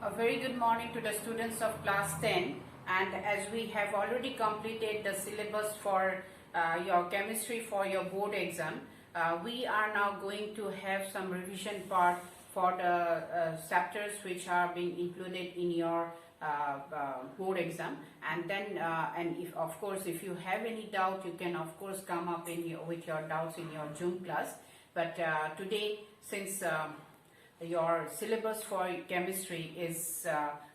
A very good morning to the students of class 10, and as we have already completed the syllabus for your chemistry for your board exam, we are now going to have some revision part for the chapters which are being included in your board exam. And then and if of course if you have any doubt, you can of course come up with your doubts in your Zoom class. But today, since your syllabus for chemistry is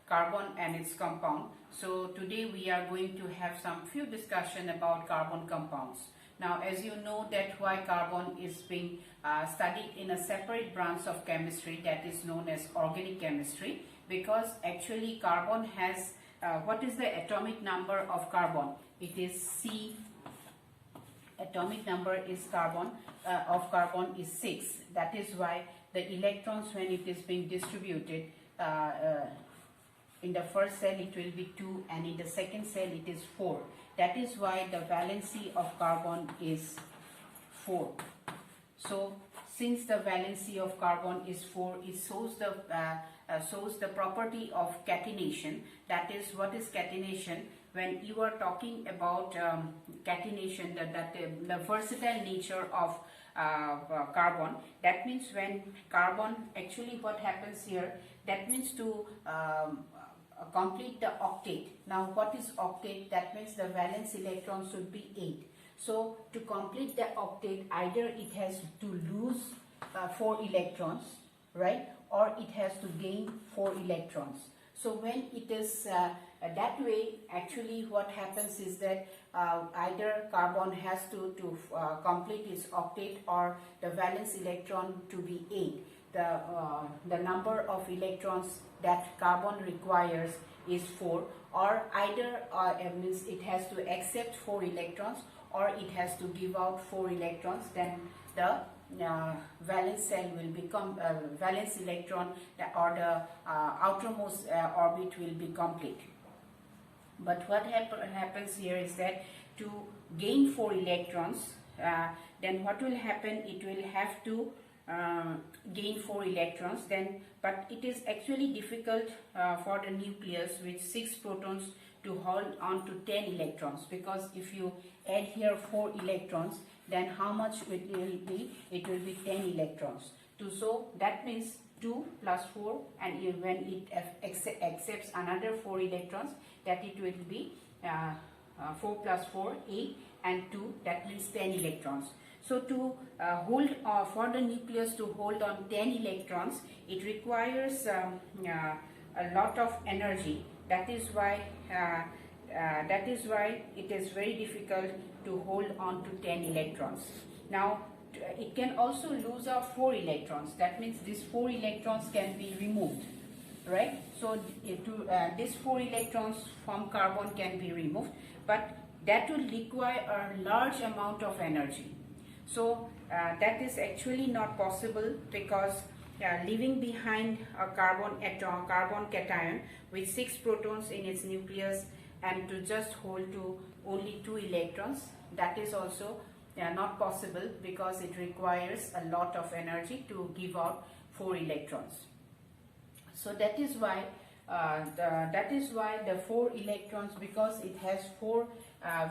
carbon and its compound, so today we are going to have some few discussion about carbon compounds. Now, as you know that why carbon is being studied in a separate branch of chemistry, that is known as organic chemistry, because actually carbon has what is the atomic number of carbon? It is C. Atomic number is carbon of carbon is 6. That is why the electrons, when it is being distributed in the first cell, it will be 2, and in the second cell it is 4. That is why the valency of carbon is 4. So since the valency of carbon is 4, it shows the property of catenation. That is, what is catenation? When you are talking about catenation, the versatile nature of carbon, that means when carbon, actually what happens here, that means to complete the octet. Now what is octet? That means the valence electron should be 8. So to complete the octet, either it has to lose 4 electrons, right, or it has to gain 4 electrons. So when it is that way, actually what happens is that either carbon has to complete its octet, or the valence electron to be 8. The number of electrons that carbon requires is 4, or either means it has to accept 4 electrons, or it has to give out 4 electrons. Then the valence cell will become valence electron, or the outermost orbit will be complete. But what happens here is that to gain 4 electrons, then what will happen? It will have to gain 4 electrons. Then, but it is actually difficult for the nucleus with 6 protons to hold on to 10 electrons, because if you add here 4 electrons, then how much it will be? It will be 10 electrons. So that means 2 plus 4, and when it accepts another 4 electrons, that it will be 4 plus 4, 8, and 2, that means 10 electrons. So to hold for the nucleus to hold on 10 electrons, it requires a lot of energy. That is why it is very difficult to hold on to 10 electrons. Now it can also lose out 4 electrons. That means these 4 electrons can be removed, right? So these 4 electrons from carbon can be removed, but that will require a large amount of energy. So that is actually not possible, because leaving behind a carbon cation with 6 protons in its nucleus, and to just hold to only 2 electrons, that is also not possible, because it requires a lot of energy to give out 4 electrons. So that is why the 4 electrons, because it has 4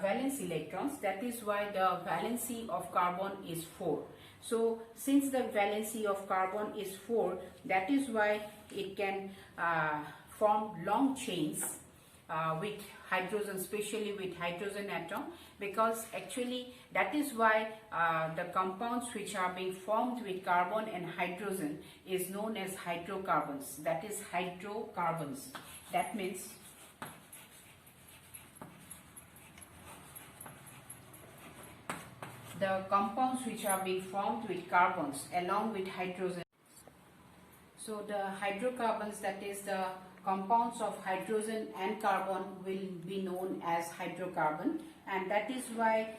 valence electrons, that is why the valency of carbon is 4. So since the valency of carbon is 4, that is why it can form long chains with hydrogen, especially with hydrogen atom, because actually that is why the compounds which are being formed with carbon and hydrogen is known as hydrocarbons. That is hydrocarbons. That means the compounds which are being formed with carbons along with hydrogen. So the hydrocarbons, that is the compounds of hydrogen and carbon, will be known as hydrocarbon, and that is why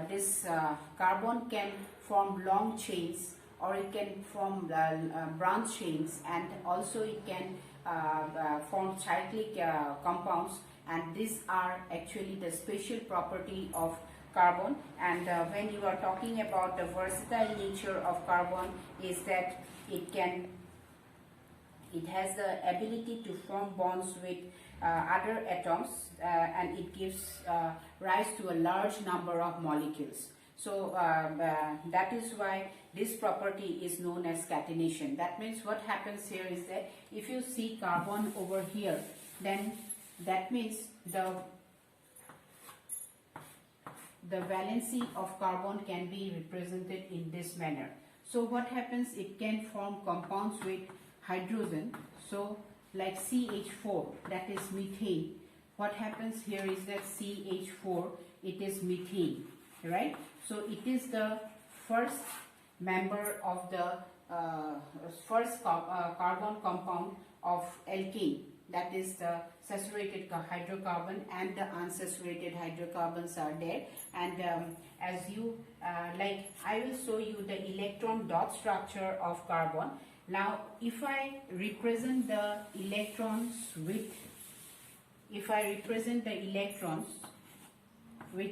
this carbon can form long chains, or it can form branch chains, and also it can form cyclic compounds, and these are actually the special property of carbon. And when you are talking about the versatile nature of carbon, is that it can It has the ability to form bonds with other atoms and it gives rise to a large number of molecules. So that is why this property is known as catenation. That means what happens here is that if you see carbon over here, then that means the valency of carbon can be represented in this manner. So what happens, it can form compounds with hydrogen. So like CH4, that is methane. What happens here is that CH4, it is methane, right? So it is the first member of the carbon compound of alkane. That is the saturated hydrocarbon and the unsaturated hydrocarbons are there. And as you like, I will show you the electron dot structure of carbon. Now, if I represent the electrons with,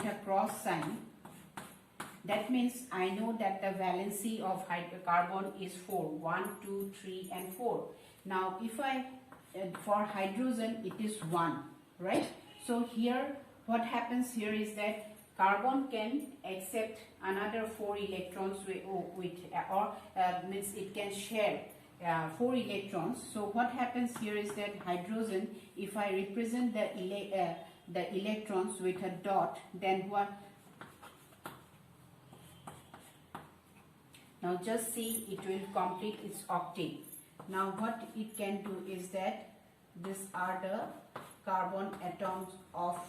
a cross sign, that means I know that the valency of carbon is 4, 1, 2, 3 and 4. Now, if I for hydrogen it is 1, right? So here what happens here is that carbon can accept another 4 electrons means it can share 4 electrons. So what happens here is that hydrogen, if I represent the electrons with a dot, then what? Now just see, it will complete its octet. Now what it can do is that these are the carbon atoms of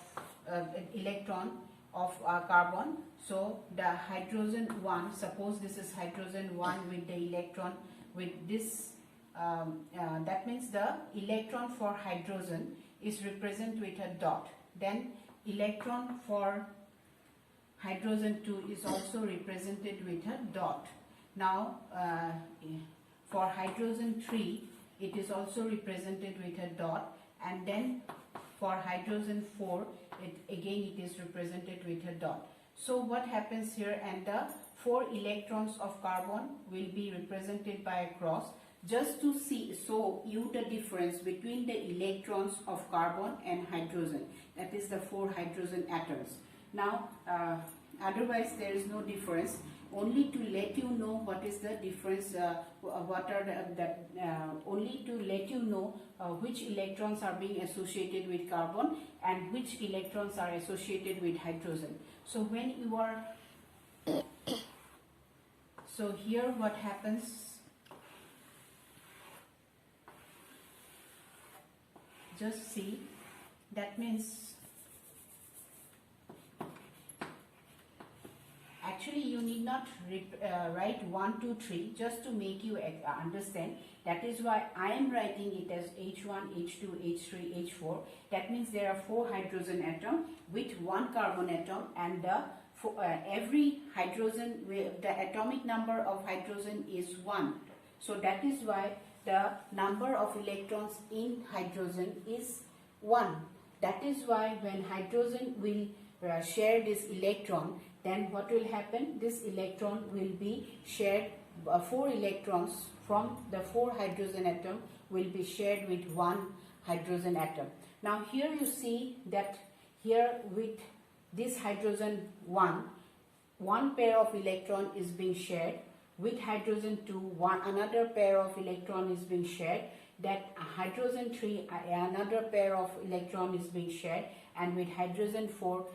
electron of carbon. So the hydrogen 1, suppose this is hydrogen 1 with the electron with this, that means the electron for hydrogen is represented with a dot. Then electron for hydrogen 2 is also represented with a dot. Now for hydrogen 3 it is also represented with a dot, and then for hydrogen 4 it is represented with a dot. So what happens here, and the 4 electrons of carbon will be represented by a cross, just to show you the difference between the electrons of carbon and hydrogen, that is the 4 hydrogen atoms. Now otherwise there is no difference. Only to let you know what is the difference, only to let you know which electrons are being associated with carbon and which electrons are associated with hydrogen. So when you are, so here what happens, just see, that means actually you need not write 1, 2, 3 just to make you understand. That is why I am writing it as H1, H2, H3, H4. That means there are 4 hydrogen atoms with 1 carbon atom, and every hydrogen, the atomic number of hydrogen is 1. So that is why the number of electrons in hydrogen is 1. That is why when hydrogen will share this electron, then what will happen? This electron will be shared, 4 electrons from the 4 hydrogen atom will be shared with 1 hydrogen atom. Now here you see that here with this hydrogen 1 pair of electron is being shared, with hydrogen 2 another pair of electron is being shared, that hydrogen 3 another pair of electron is being shared, and with hydrogen 4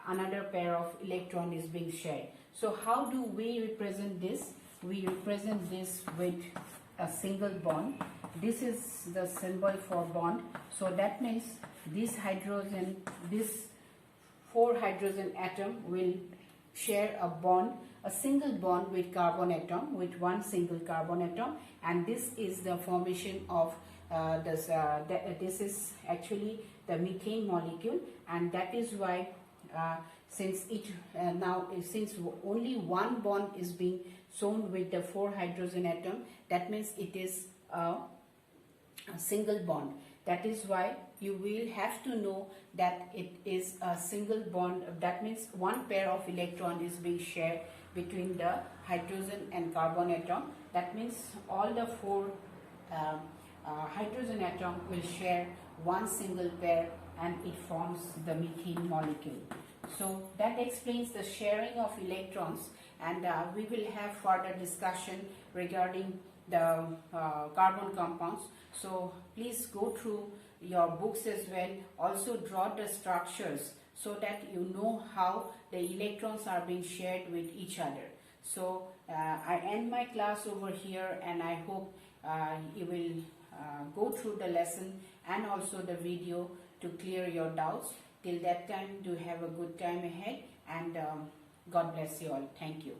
another pair of electron is being shared. So how do we represent this? We represent this with a single bond. This is the symbol for bond. So that means this hydrogen, this 4 hydrogen atom will share a bond, a single bond with carbon atom, with 1 single carbon atom, and this is the formation of this is actually the methane molecule, and that is why since only 1 bond is being shown with the 4 hydrogen atom, that means it is a single bond. That is why you will have to know that it is a single bond. That means 1 pair of electron is being shared between the hydrogen and carbon atom. That means all the 4 hydrogen atom will share one single pair and it forms the methane molecule. So that explains the sharing of electrons, and we will have further discussion regarding the carbon compounds. So please go through your books as well. Also draw the structures so that you know how the electrons are being shared with each other. So I end my class over here, and I hope you will go through the lesson and also the video to clear your doubts. Till that time, do have a good time ahead, and God bless you all. Thank you.